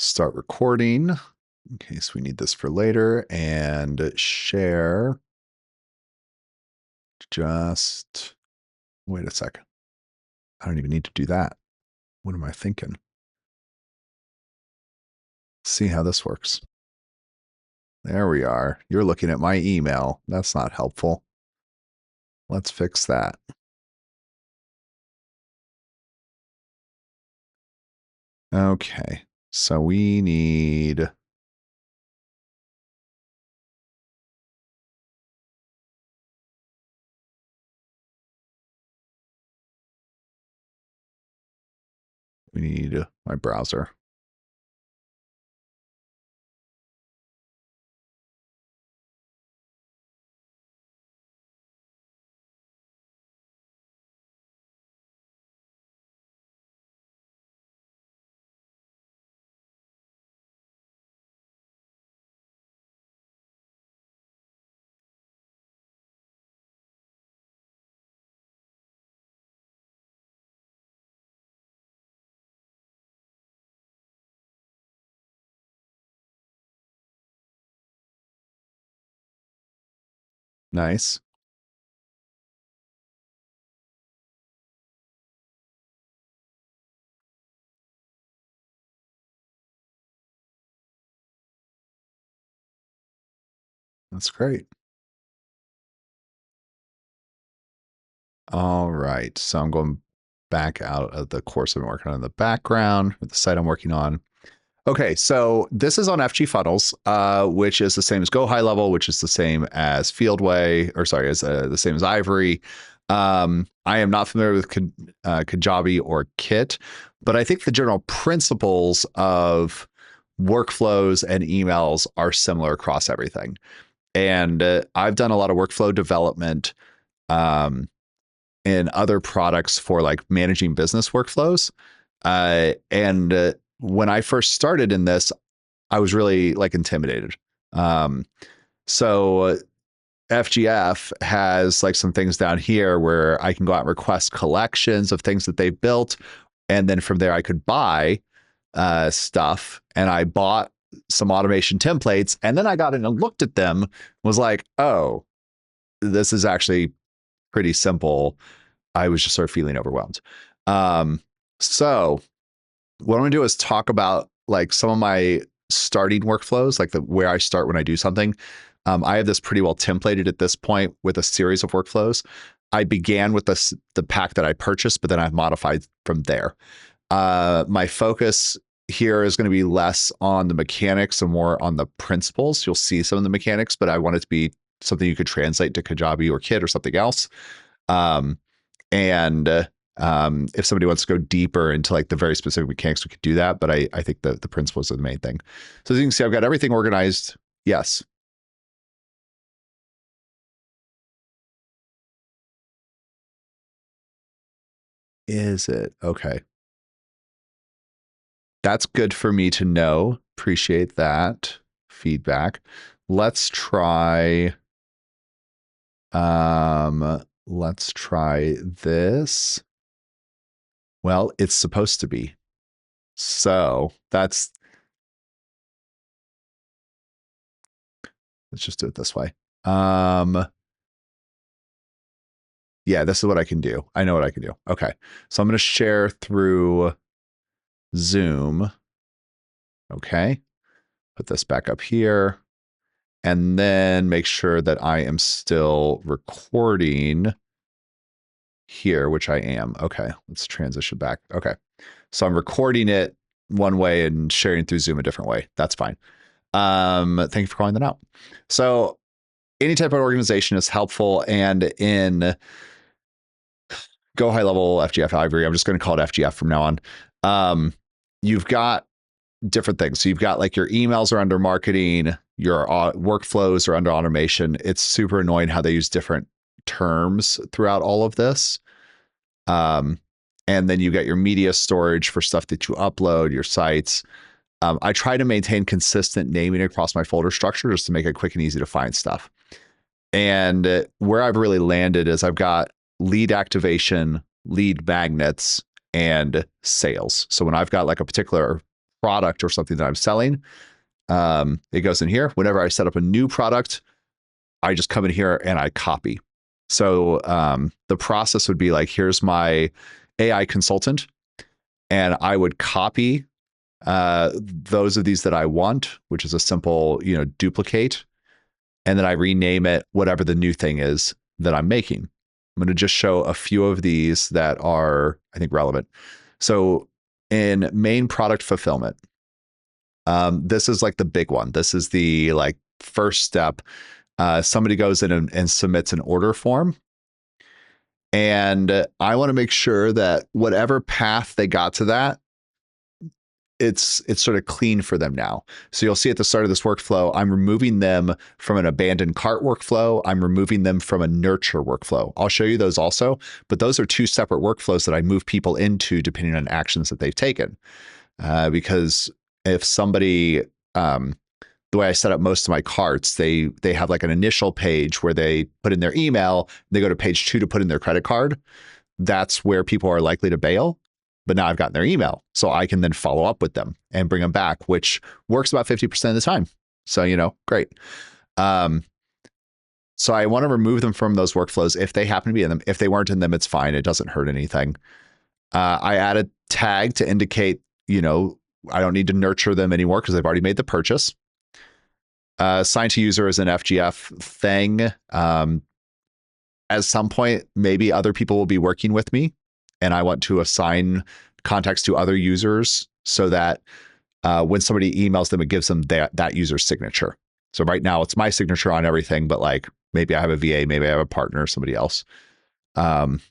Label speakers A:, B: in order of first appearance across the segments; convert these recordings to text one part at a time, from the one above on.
A: start recording in case we need this for later, and share. Just wait a second. I don't even need to do that. What am I thinking? See how this works. There we are. You're looking at my email. That's not helpful. Let's fix that. Okay, so we need my browser. Nice. That's great. All right. So I'm going back out of the course I've been working on in the background with the site I'm working on. Okay, so this is on FG Funnels, which is the same as Go High Level, which is the same as Fieldway, or sorry, as the same as Ivory. I am not familiar with Kajabi or Kit, but I think the general principles of workflows and emails are similar across everything. And I've done a lot of workflow development in other products for like managing business workflows. And when I first started in this, I was really like intimidated. So FGF has like some things down here where I can go out and request collections of things that they've built. And then from there, I could buy stuff. And I bought some automation templates. And then I got in and looked at them, was like, oh, this is actually pretty simple. I was just sort of feeling overwhelmed. So what I'm gonna do is talk about like some of my starting workflows, like where I start when I do something. I have this pretty well templated at this point with a series of workflows. I began with the pack that I purchased, but then I've modified from there. My focus here is going to be less on the mechanics and more on the principles. You'll see some of the mechanics, but I want it to be something you could translate to Kajabi or Kit or something else. If somebody wants to go deeper into like the very specific mechanics, we could do that. But I think the principles are the main thing. So as you can see, I've got everything organized. Yes. Is it? Okay. That's good for me to know. Appreciate that feedback. Let's try this. Well, it's supposed to be. So let's just do it this way. Yeah, this is what I can do. I know what I can do. Okay. So I'm going to share through Zoom. Okay. Put this back up here. And then make sure that I am still recording here, which I am. Okay. Let's transition back. Okay. So I'm recording it one way and sharing through Zoom a different way. That's fine. Thank you for calling that out. So any type of organization is helpful. And in Go High Level, FGF Ivory, I'm just going to call it FGF from now on. You've got different things. So you've got like your emails are under marketing, your workflows are under automation. It's super annoying how they use different terms throughout all of this. And then you get your media storage for stuff that you upload, your sites. I try to maintain consistent naming across my folder structure just to make it quick and easy to find stuff. And where I've really landed is I've got lead activation, lead magnets, and sales. So when I've got like a particular product or something that I'm selling, it goes in here. Whenever I set up a new product, I just come in here and I copy. So the process would be like, here's my AI consultant, and I would copy those of these that I want, which is a simple, duplicate, and then I rename it whatever the new thing is that I'm making. I'm going to just show a few of these that are, I think, relevant. So in main product fulfillment, this is like the big one. This is the like first step. Somebody goes in and submits an order form. And I want to make sure that whatever path they got to that, it's sort of clean for them now. So you'll see at the start of this workflow, I'm removing them from an abandoned cart workflow. I'm removing them from a nurture workflow. I'll show you those also, but those are two separate workflows that I move people into depending on actions that they've taken. Because if somebody, the way I set up most of my carts, they have like an initial page where they put in their email, they go to page 2 to put in their credit card. That's where people are likely to bail. But now I've gotten their email, so I can then follow up with them and bring them back, which works about 50% of the time. So, great. So I want to remove them from those workflows if they happen to be in them. If they weren't in them, it's fine. It doesn't hurt anything. I add a tag to indicate, I don't need to nurture them anymore because they've already made the purchase. Assign to user is an FGF thing. At some point, maybe other people will be working with me, and I want to assign contacts to other users so that when somebody emails them, it gives them that user's signature. So right now it's my signature on everything, but like maybe I have a VA, maybe I have a partner, somebody else. And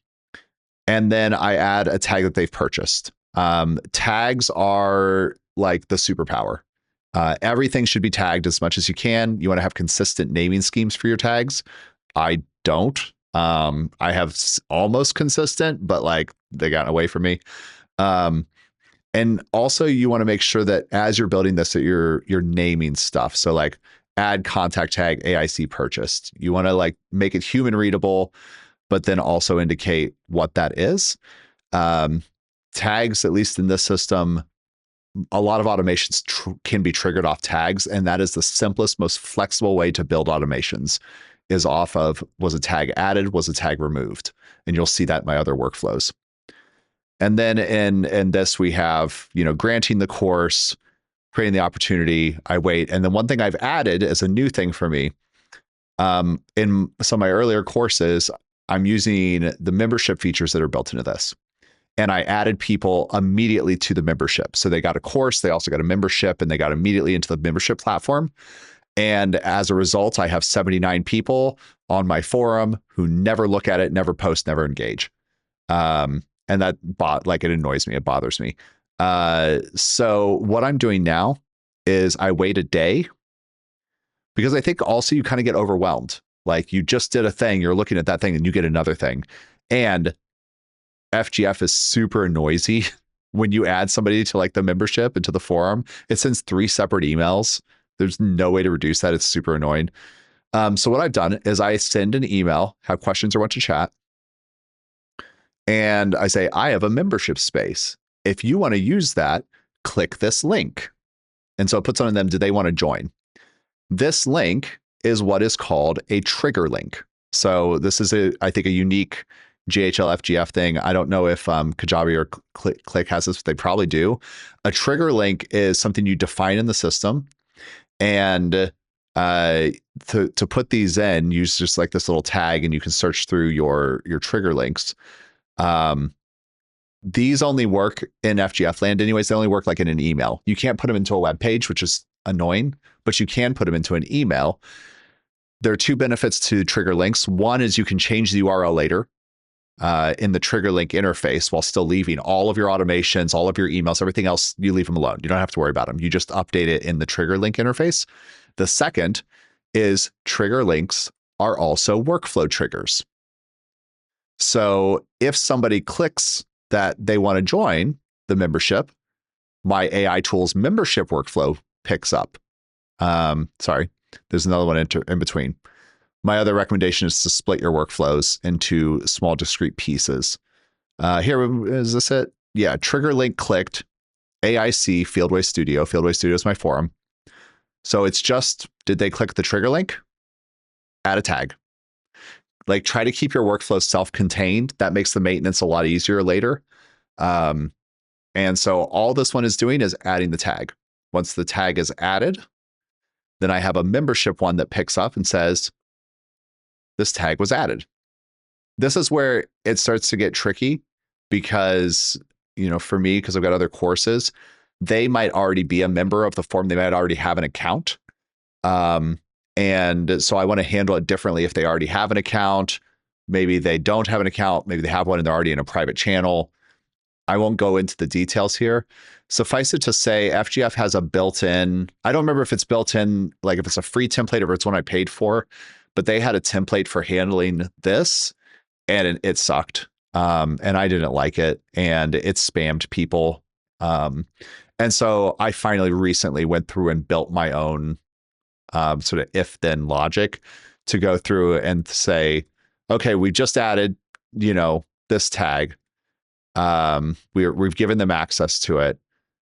A: then I add a tag that they've purchased. Tags are like the superpower. Everything should be tagged as much as you can. You want to have consistent naming schemes for your tags. I don't. I have almost consistent, but like they got away from me. And also you want to make sure that as you're building this, that you're naming stuff. So like add contact tag AIC purchased. You want to like make it human readable, but then also indicate what that is. Tags, at least in this system, a lot of automations can be triggered off tags. And that is the simplest, most flexible way to build automations is off of, was a tag added, was a tag removed? And you'll see that in my other workflows. And then in this, we have, granting the course, creating the opportunity, I wait. And then one thing I've added as a new thing for me, in some of my earlier courses, I'm using the membership features that are built into this. And I added people immediately to the membership. So they got a course, they also got a membership, and they got immediately into the membership platform. And as a result, I have 79 people on my forum who never look at it, never post, never engage. And that it annoys me, it bothers me. So what I'm doing now is I wait a day, because I think also you kind of get overwhelmed. Like you just did a thing, you're looking at that thing and you get another thing. And FGF is super noisy. When you add somebody to like the membership and to the forum, it sends 3 separate emails. There's no way to reduce that. It's super annoying. So what I've done is I send an email, have questions or want to chat. And I say, I have a membership space. If you want to use that, click this link. And so it puts on them, do they want to join? This link is what is called a trigger link. So this is, I think, a unique GHL FGF thing. I don't know if Kajabi or Click has this, but they probably do. A trigger link is something you define in the system. And to put these in, use just like this little tag, and you can search through your trigger links. These only work in FGF land anyways. They only work like in an email. You can't put them into a web page, which is annoying, but you can put them into an email. There are 2 benefits to trigger links. One is you can change the URL later in the trigger link interface while still leaving all of your automations, all of your emails, everything else, you leave them alone. You don't have to worry about them. You just update it in the trigger link interface. The second is trigger links are also workflow triggers. So if somebody clicks that they want to join the membership, my AI tools membership workflow picks up. Sorry, there's another one in between. My other recommendation is to split your workflows into small discrete pieces. Here, is this it? Yeah, trigger link clicked. AIC Fieldway Studio. Fieldway Studio is my forum. So it's just, did they click the trigger link? Add a tag. Like, try to keep your workflow self-contained. That makes the maintenance a lot easier later. And so all this one is doing is adding the tag. Once the tag is added, then I have a membership one that picks up and says, this tag was added. This is where it starts to get tricky because, for me, because I've got other courses, they might already be a member of the forum. They might already have an account. And so I want to handle it differently if they already have an account. Maybe they don't have an account. Maybe they have one and they're already in a private channel. I won't go into the details here. Suffice it to say, FGF has a built-in, I don't remember if it's built in, like if it's a free template or if it's one I paid for, but they had a template for handling this and it sucked. And I didn't like it and it spammed people. And so I finally recently went through and built my own sort of if-then logic to go through and say, okay, we just added, this tag. We've given them access to it.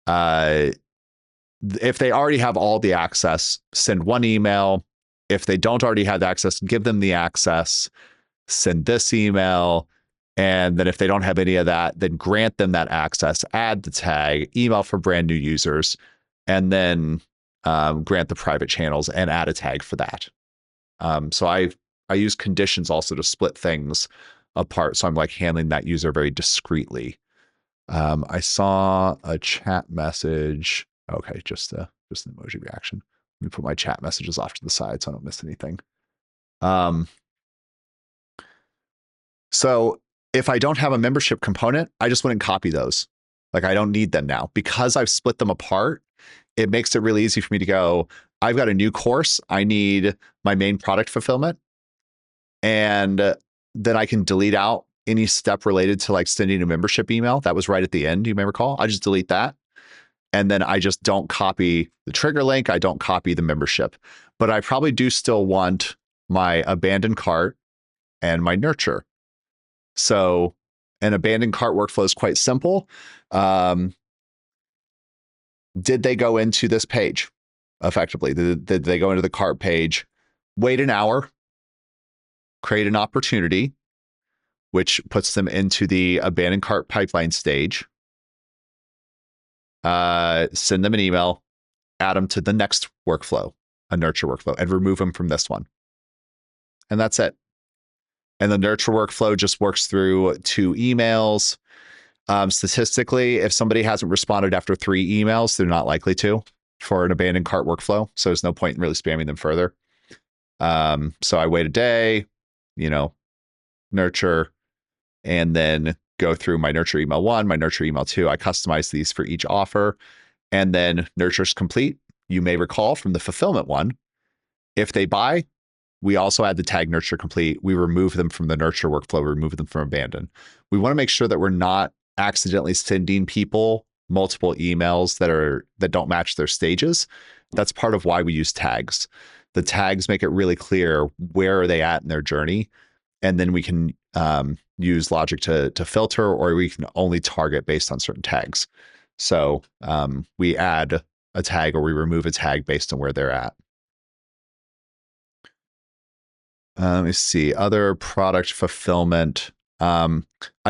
A: If they already have all the access, send one email. If they don't already have access, give them the access, send this email. And then if they don't have any of that, then grant them that access, add the tag, email for brand new users, and then grant the private channels and add a tag for that. So I use conditions also to split things apart. So I'm like handling that user very discreetly. I saw a chat message. Okay, just an emoji reaction. Let me put my chat messages off to the side so I don't miss anything. So if I don't have a membership component, I just wouldn't copy those. Like, I don't need them now. Because I've split them apart, it makes it really easy for me to go, I've got a new course. I need my main product fulfillment. And then I can delete out any step related to like sending a membership email. That was right at the end, you may recall. I just delete that. And then I just don't copy the trigger link. I don't copy the membership. But I probably do still want my abandoned cart and my nurture. So an abandoned cart workflow is quite simple. Did they go into this page effectively? Did they go into the cart page, wait an hour, create an opportunity, which puts them into the abandoned cart pipeline stage, send them an email, add them to the next workflow, a nurture workflow, and remove them from this one. And that's it. And the nurture workflow just works through 2 emails. Statistically, if somebody hasn't responded after 3 emails, they're not likely to for an abandoned cart workflow. So there's no point in really spamming them further. So I wait a day, nurture, and then go through my nurture email 1, my nurture email 2. I customize these for each offer, and then nurture's complete. You may recall from the fulfillment one, if they buy, we also add the tag nurture complete. We remove them from the nurture workflow, remove them from abandon. We want to make sure that we're not accidentally sending people multiple emails that don't match their stages. That's part of why we use tags. The tags make it really clear where are they at in their journey, and then we can use logic to filter, or we can only target based on certain tags. So we add a tag or we remove a tag based on where they're at. Let me see, other product fulfillment. I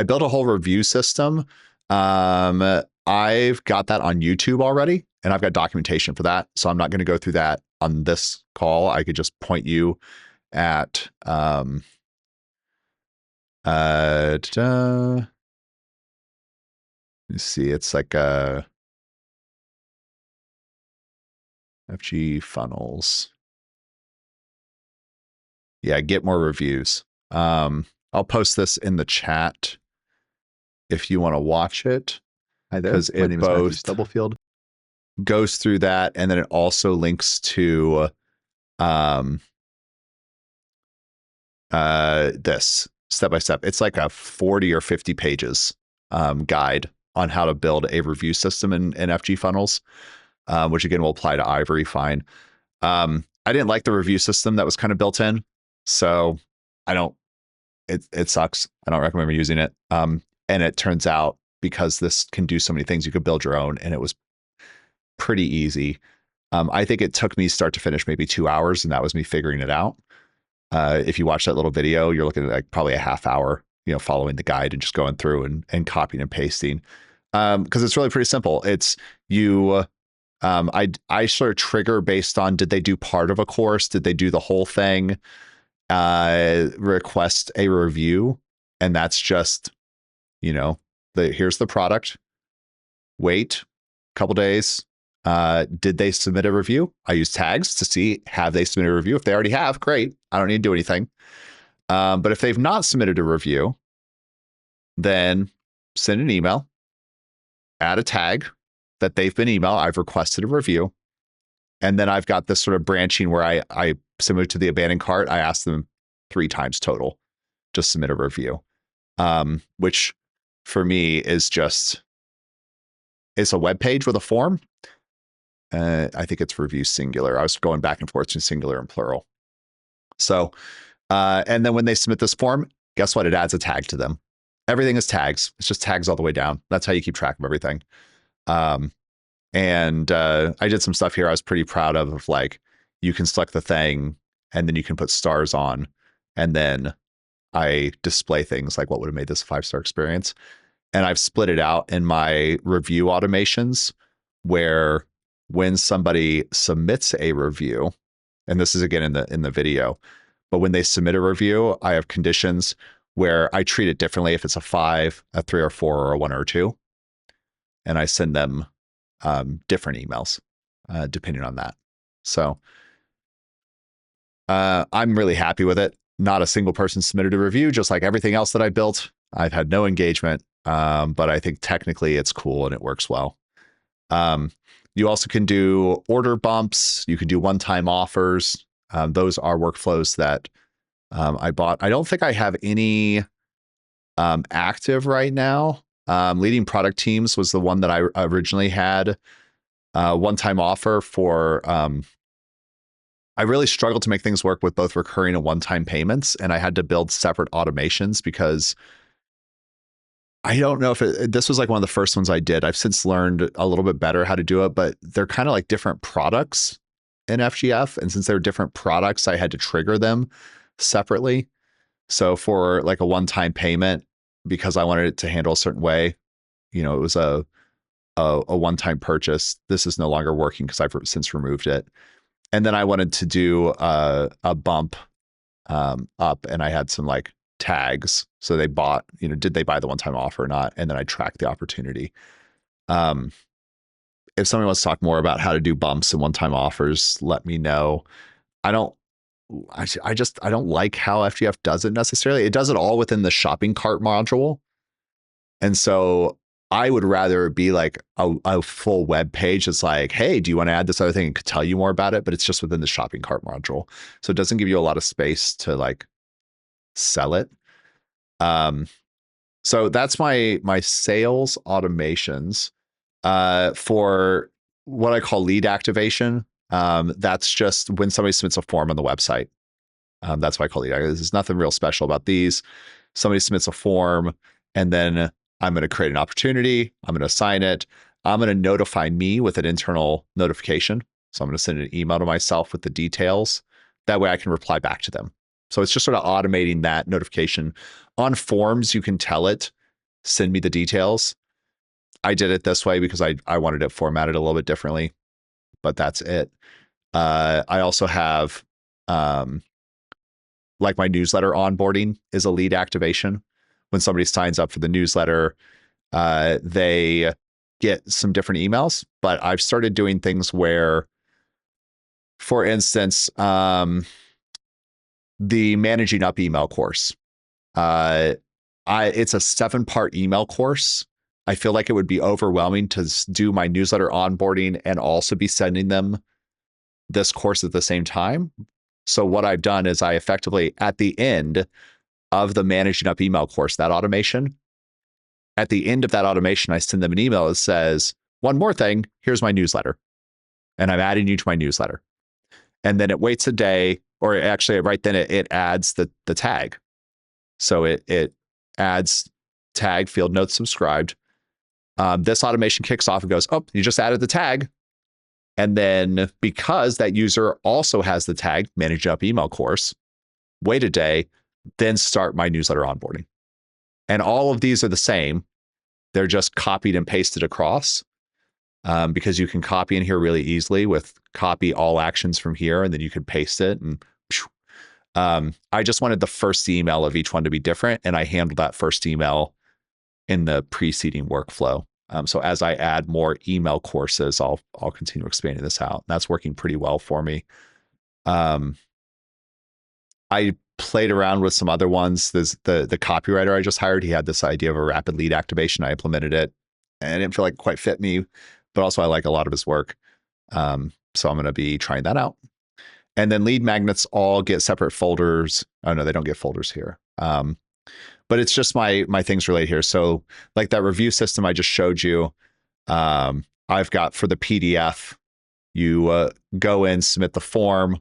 A: built a whole review system. I've got that on YouTube already, and I've got documentation for that. So I'm not going to go through that on this call. I could just point you at let's see, it's like a FG funnels. Yeah, get more reviews. I'll post this in the chat if you want to watch it.
B: Hi there.
A: Because it both
B: Stubblefield
A: goes through that, and then it also links to this step by step. It's like a 40 or 50 pages guide on how to build a review system in FG funnels, which again will apply to Ivory fine. I didn't like the review system that was kind of built in, so it sucks. I don't recommend using it. And it turns out because this can do so many things. You could build your own, and it was pretty easy. I think it took me start to finish maybe 2 hours, and that was me figuring it out. If you watch that little video, you're looking at like probably a half hour, following the guide and just going through and copying and pasting. Because it's really pretty simple. It's you. I sort of trigger based on, did they do part of a course? Did they do the whole thing? Request a review, and that's just, here's the product. Wait a couple days. Did they submit a review? I use tags to see, have they submitted a review? If they already have, great. I don't need to do anything. But if they've not submitted a review, then send an email, add a tag that they've been emailed. I've requested a review. And then I've got this sort of branching where I similar to the abandoned cart, I ask them 3 times total, just submit a review, which for me is just, it's a web page with a form. I think it's review singular. I was going back and forth between singular and plural. So, and then when they submit this form, guess what? It adds a tag to them. Everything is tags. It's just tags all the way down. That's how you keep track of everything. And I did some stuff here I was pretty proud of like, you can select the thing and then you can put stars on, and then I display things like what would have made this a 5-star experience. And I've split it out in my review automations where when somebody submits a review, and this is again in the video, but when they submit a review, I have conditions where I treat it differently if it's a 5, a 3 or 4, or a 1 or a 2. And I send them different emails depending on that. So I'm really happy with it. Not a single person submitted a review, just like everything else that I built. I've had no engagement, but I think technically it's cool and it works well. You also can do order bumps. You can do one-time offers. Those are workflows that I bought. I don't think I have any active right now. Leading product teams was the one that I originally had. One-time offer for, I really struggled to make things work with both recurring and one-time payments, and I had to build separate automations because I don't know if this was like one of the first ones I did. I've since learned a little bit better how to do it, but they're kind of like different products in FGF. And since they're different products, I had to trigger them separately. So for like a one-time payment, because I wanted it to handle a certain way, it was a one-time purchase. This is no longer working because I've since removed it. And then I wanted to do a bump up, and I had some like tags. So they bought, did they buy the one-time offer or not? And then I tracked the opportunity. If somebody wants to talk more about how to do bumps and one-time offers, let me know. I don't like how FGF does it necessarily. It does it all within the shopping cart module. And so I would rather be like a full web page. It's like, hey, do you want to add this other thing? And could tell you more about it, but it's just within the shopping cart module. So it doesn't give you a lot of space to like sell it. So that's my sales automations. For what I call lead activation, that's just when somebody submits a form on the website. That's why I call lead activation. There's nothing real special about these. Somebody submits a form, and then I'm going to create an opportunity. I'm going to assign it. I'm going to notify me with an internal notification. So I'm going to send an email to myself with the details. That way I can reply back to them. So it's just sort of automating that notification. On forms, you can tell it, send me the details. I did it this way because I wanted it formatted a little bit differently, but that's it. I also have like my newsletter onboarding is a lead activation. When somebody signs up for the newsletter, they get some different emails, but I've started doing things where, for instance, the Managing Up email course. It's a 7-part email course. I feel like it would be overwhelming to do my newsletter onboarding and also be sending them this course at the same time. So what I've done is I effectively, at the end of the Managing Up email course, that automation, at the end of that automation, I send them an email that says, one more thing, here's my newsletter. And I'm adding you to my newsletter. And then it waits a day, or actually right then it adds the tag. So it adds tag field notes subscribed. this automation kicks off and goes, oh, you just added the tag. And then because that user also has the tag, manage up email course, wait a day, then start my newsletter onboarding. And all of these are the same. They're just copied and pasted across because you can copy in here really easily with copy all actions from here, and then you could paste it. And I just wanted the first email of each one to be different, and I handled that first email in the preceding workflow. So as I add more email courses, I'll continue expanding this out. That's working pretty well for me. I played around with some other ones. There's the copywriter I just hired. He had this idea of a rapid lead activation. I implemented it, and I didn't feel like it quite fit me, but also I like a lot of his work. So I'm going to be trying that out. And then lead magnets all get separate folders. Oh no, they don't get folders here. But it's just my things related here. So like that review system I just showed you, I've got for the PDF, you go in, submit the form.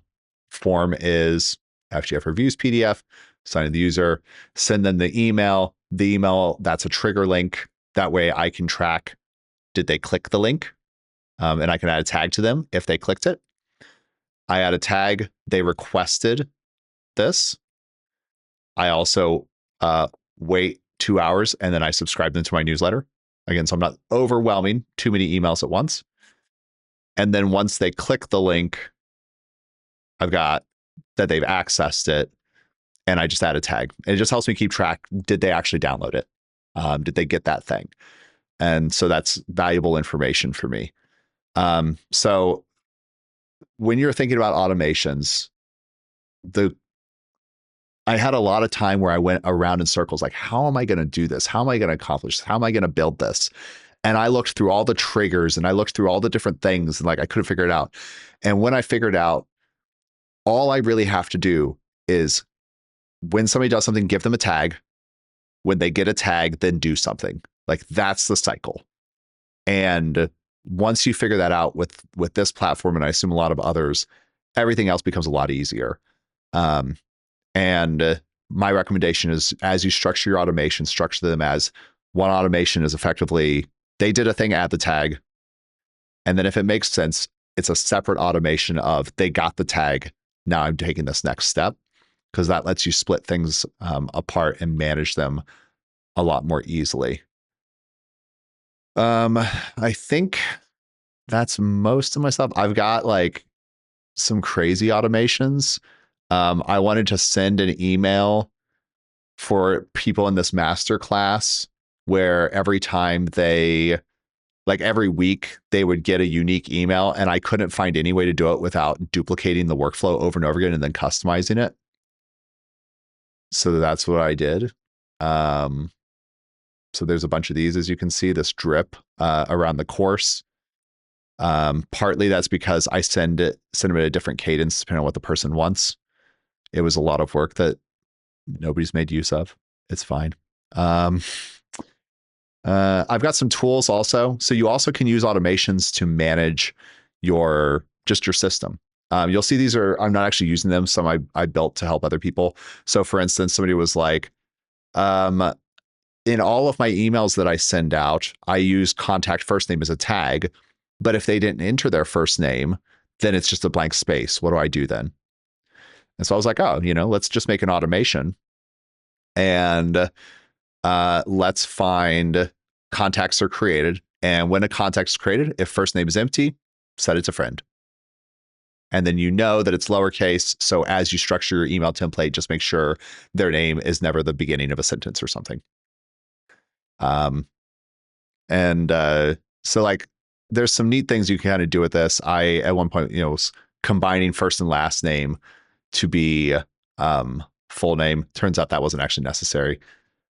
A: Form is FGF reviews PDF, assign the user, send them the email. The email, that's a trigger link. That way I can track, did they click the link? And I can add a tag to them if they clicked it. I add a tag, they requested this. I also wait 2 hours and then I subscribe them to my newsletter. Again, so I'm not overwhelming too many emails at once. And then once they click the link, I've got that they've accessed it, and I just add a tag. And it just helps me keep track. Did they actually download it? Did they get that thing? And so that's valuable information for me. So when you're thinking about automations, I had a lot of time where I went around in circles, like, how am I going to do this? How am I going to accomplish this? How am I going to build this? And I looked through all the triggers and I looked through all the different things, and like I couldn't figure it out. And when I figured out, all I really have to do is when somebody does something, give them a tag. When they get a tag, then do something. Like that's the cycle. And once you figure that out with this platform, and I assume a lot of others, everything else becomes a lot easier. And my recommendation is, as you structure your automation, structure them as one automation is effectively, they did a thing, add the tag. And then if it makes sense, it's a separate automation of they got the tag. Now I'm taking this next step, because that lets you split things apart and manage them a lot more easily. I think that's most of my stuff. I've got like some crazy automations. I wanted to send an email for people in this master class where every time they, like every week, they would get a unique email, and I couldn't find any way to do it without duplicating the workflow over and over again and then customizing it. So that's what I did. So there's a bunch of these, as you can see, this drip around the course. Partly that's because I send them at a different cadence depending on what the person wants. It was a lot of work that nobody's made use of. It's fine. I've got some tools also. So you also can use automations to manage your system. You'll see these are, I'm not actually using them. Some I built to help other people. So for instance, somebody was like, in all of my emails that I send out, I use contact first name as a tag. But if they didn't enter their first name, then it's just a blank space. What do I do then? And so I was like, oh, let's just make an automation. And let's find contacts are created. And when a contact is created, if first name is empty, set it to friend. And then you know that it's lowercase. So as you structure your email template, just make sure their name is never the beginning of a sentence or something. So like there's some neat things you can kind of do with this. I, at one point, was combining first and last name to be full name. Turns out that wasn't actually necessary,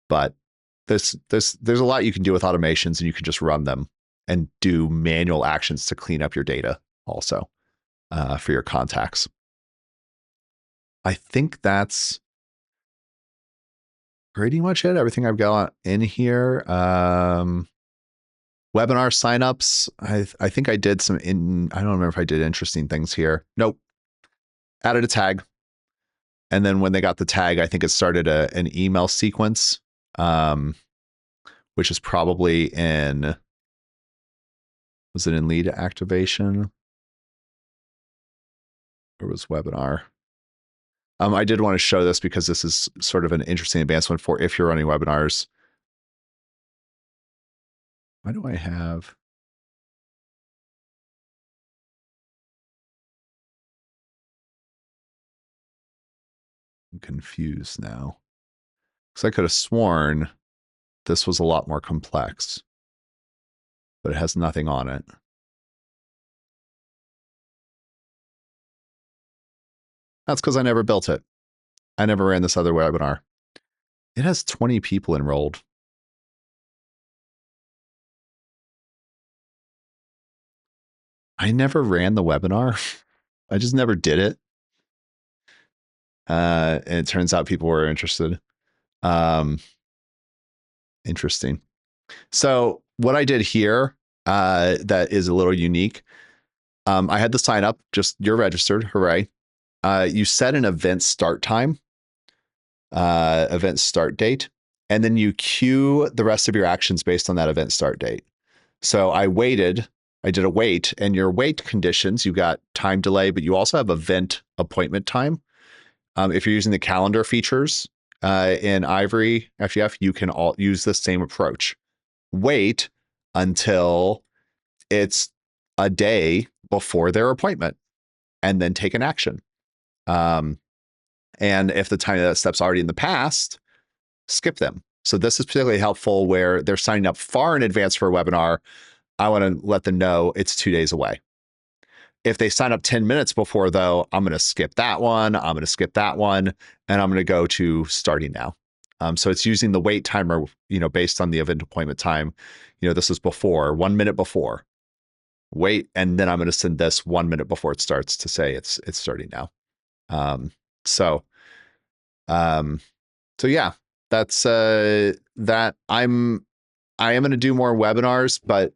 A: but there's a lot you can do with automations, and you can just run them and do manual actions to clean up your data also for your contacts. I think that's pretty much it. Everything I've got in here. Webinar signups. I think I did I don't remember if I did interesting things here. Nope. Added a tag. And then when they got the tag, I think it started an email sequence, which is probably in Was it in lead activation? Or was webinar? I did want to show this because this is sort of an interesting advancement for if you're running webinars. Why do I have? I'm confused now. Because I could have sworn this was a lot more complex, but it has nothing on it. That's because I never built it. I never ran this other webinar. It has 20 people enrolled. I never ran the webinar. I just never did it. And it turns out people were interested. Interesting. So what I did here that is a little unique, I had the sign up, just you're registered, hooray. You set an event start time, event start date, and then you queue the rest of your actions based on that event start date. So I did a wait, and your wait conditions, you got time delay, but you also have event appointment time. If you're using the calendar features in Ivory FGF, you can all use the same approach. Wait until it's a day before their appointment and then take an action. And if the time of that step's already in the past, skip them. So this is particularly helpful where they're signing up far in advance for a webinar. I want to let them know it's 2 days away. If they sign up 10 minutes before, though, I'm going to skip that one. I'm going to skip that one, and I'm going to go to starting now. So it's using the wait timer, based on the event appointment time. This is before, 1 minute before. Wait, and then I'm going to send this 1 minute before it starts to say it's starting now. So yeah, that's that. I am going to do more webinars, but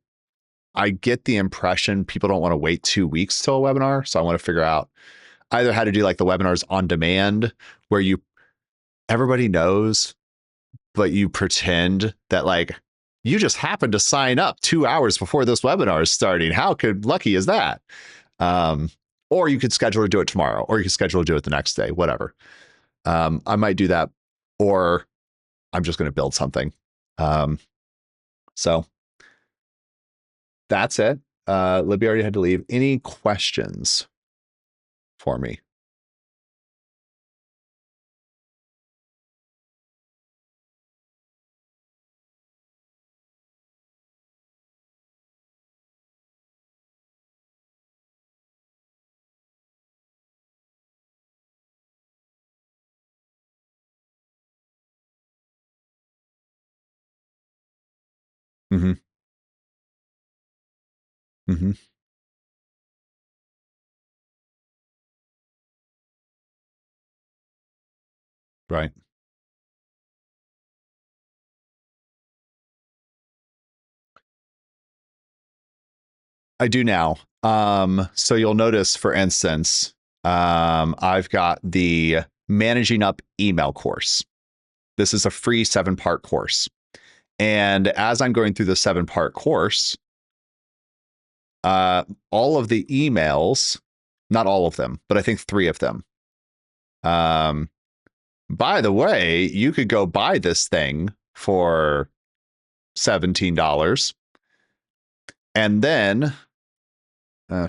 A: I get the impression people don't want to wait 2 weeks till a webinar. So I want to figure out either how to do like the webinars on demand where everybody knows, but you pretend that like you just happened to sign up 2 hours before this webinar is starting. How lucky is that? Or you could schedule to do it tomorrow, or you could schedule to do it the next day, whatever. I might do that, or I'm just going to build something. So that's it. Libby already had to leave. Any questions for me? Mm-hmm. Mm-hmm. Right. I do now. So you'll notice, for instance, I've got the Managing Up email course. This is a free 7-part course. And as I'm going through the 7-part course, all of the emails, not all of them, but I think 3 of them. By the way, you could go buy this thing for $17. And then, no,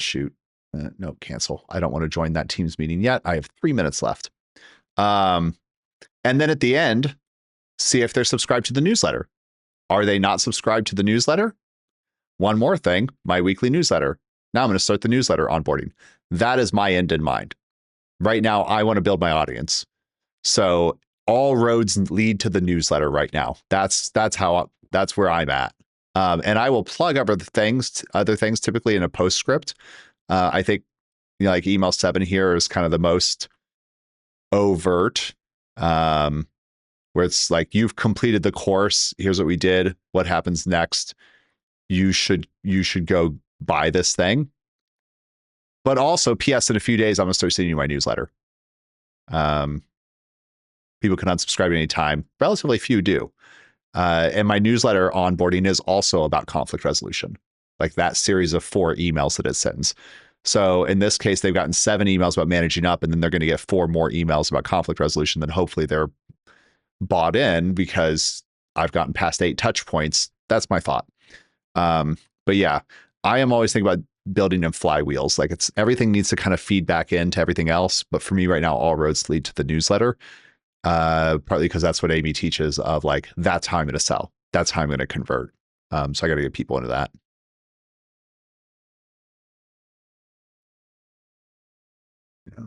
A: cancel. I don't want to join that Teams meeting yet. I have 3 minutes left. And then at the end, see if they're subscribed to the newsletter. Are they not subscribed to the newsletter? One more thing, my weekly newsletter. Now I'm going to start the newsletter onboarding. That is my end in mind. Right now, I want to build my audience. So all roads lead to the newsletter right now. That's where I'm at. And I will plug other things typically in a postscript. I think like email 7 here is kind of the most overt, where it's like, you've completed the course. Here's what we did. What happens next? You should go buy this thing. But also, P.S. in a few days, I'm gonna start sending you my newsletter. People can unsubscribe at any time. Relatively few do. And my newsletter onboarding is also about conflict resolution. like that series of 4 emails that it sends. So in this case, they've gotten 7 emails about managing up, and then they're going to get 4 more emails about conflict resolution. Then hopefully they're bought in because I've gotten past 8 touch points. That's my thought. But yeah, I am always thinking about building in flywheels. Like it's everything needs to kind of feed back into everything else. But for me right now, all roads lead to the newsletter. Partly because that's what Amy teaches of like, that's how I'm going to sell. That's how I'm going to convert. So I got to get people into that. Yeah.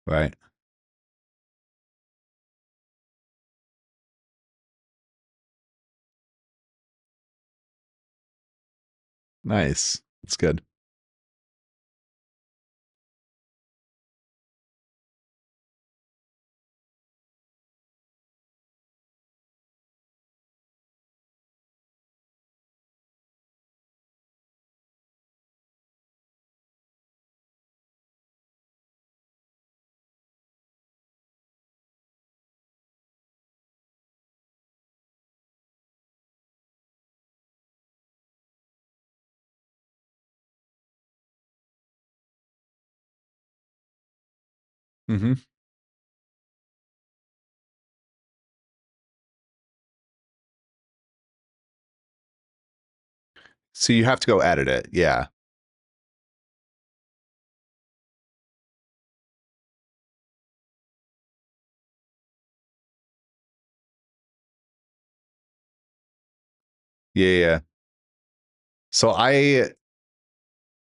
A: Right. Nice. That's good. Mm-hmm. So you have to go edit it. Yeah. Yeah. Yeah. So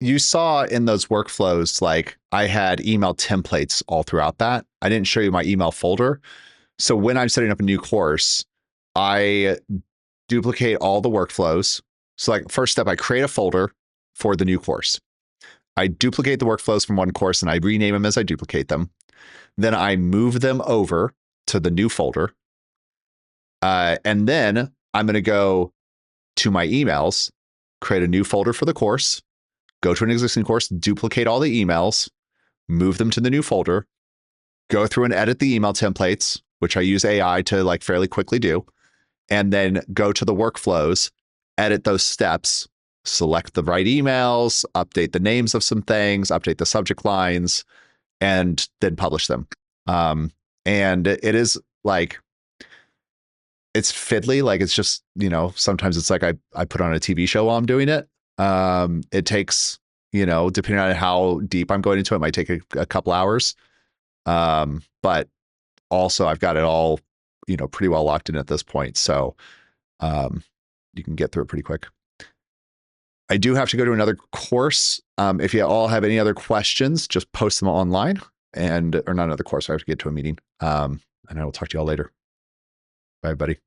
A: you saw in those workflows, like I had email templates all throughout that. I didn't show you my email folder. So when I'm setting up a new course, I duplicate all the workflows. So like first step, I create a folder for the new course. I duplicate the workflows from one course and I rename them as I duplicate them. Then I move them over to the new folder. And then I'm going to go to my emails, create a new folder for the course, go to an existing course, duplicate all the emails, move them to the new folder, go through and edit the email templates, which I use AI to like fairly quickly do, and then go to the workflows, edit those steps, select the right emails, update the names of some things, update the subject lines, and then publish them. And it is like, it's fiddly. Like it's just, sometimes it's like I put on a TV show while I'm doing it. It takes, depending on how deep I'm going into it, might take a couple hours. But also I've got it all, pretty well locked in at this point. So you can get through it pretty quick. I do have to go to another course. If you all have any other questions, just post them online or not another course. I have to get to a meeting. And I will talk to you all later. Bye, buddy.